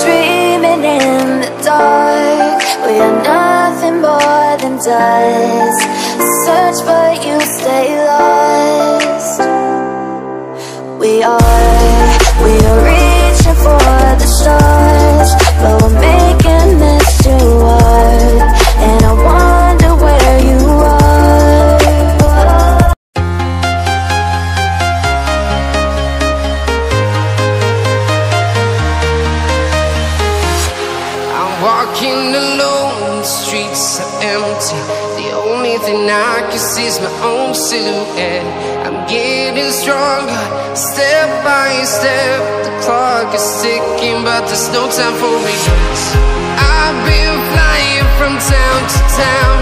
dreaming in the dark. We are nothing more than dust. Search but you stay lost. We are reaching for the stars, but we're making this too hard. And I wonder where you are. I'm walking alone, the streets are empty. The only thing I can see is my own silhouette. I'm getting stronger, step by step. The clock is ticking, but there's no time for regrets. I've been flying from town to town,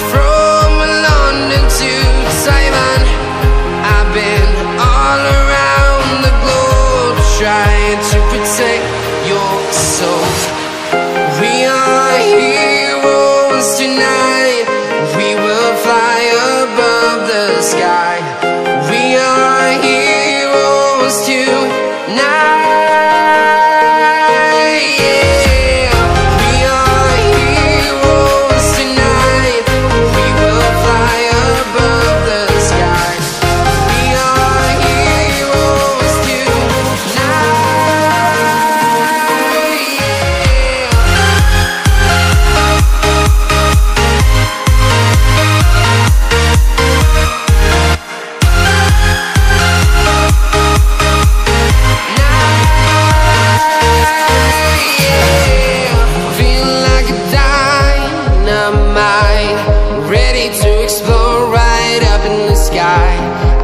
from London to Taiwan. I've been all around the globe, trying to protect your soul. We are heroes tonight. We will fly above the sky. We are heroes tonight. Yeah. We are heroes tonight. We will fly above the sky. We are heroes tonight.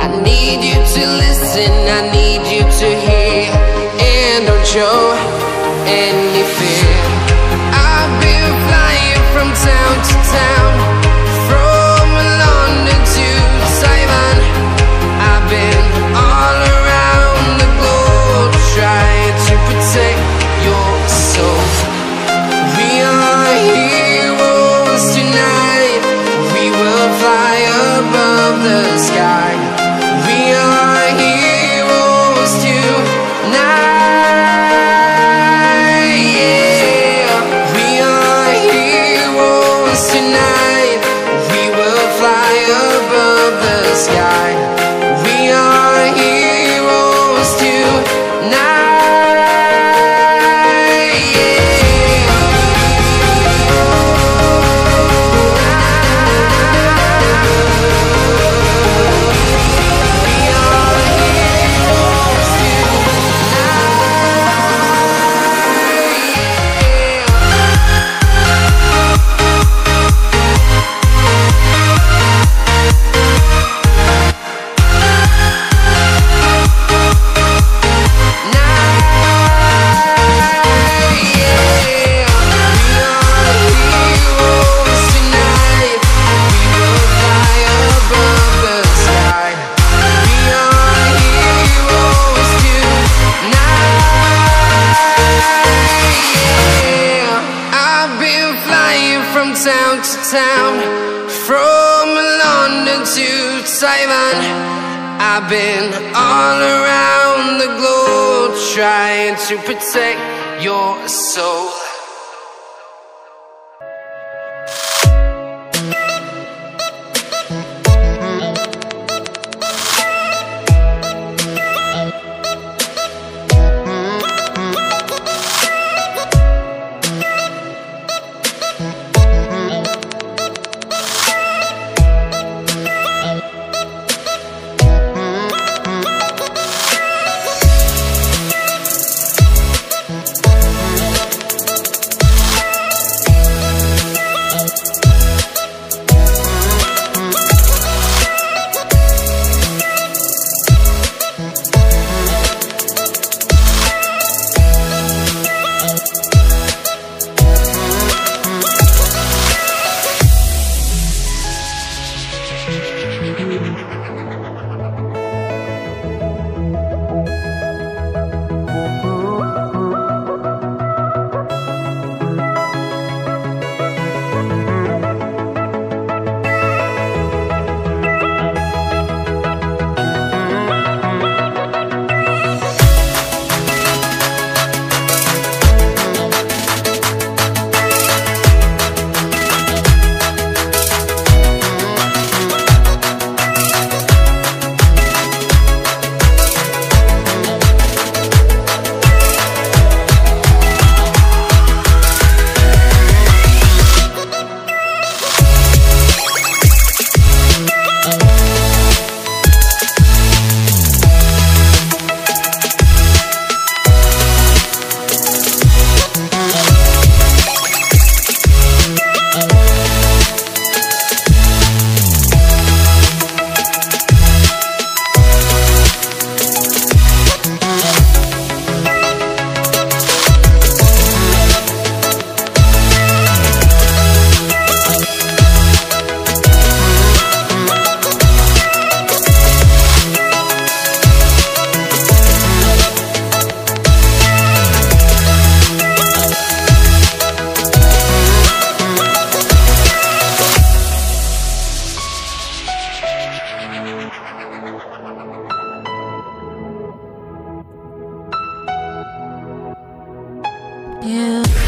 I need you to listen, I need you to hear, and don't show any fear. I've been flying from town to town, from London to Taiwan. I've been all around the globe, trying to protect your soul. We are heroes tonight. We will fly above the sky. We are heroes tonight. Yeah. We are heroes tonight. We will fly above the sky. We are heroes tonight. Yeah. Town to town, from London to Taiwan. I've been all around the globe, trying to protect your soul. you.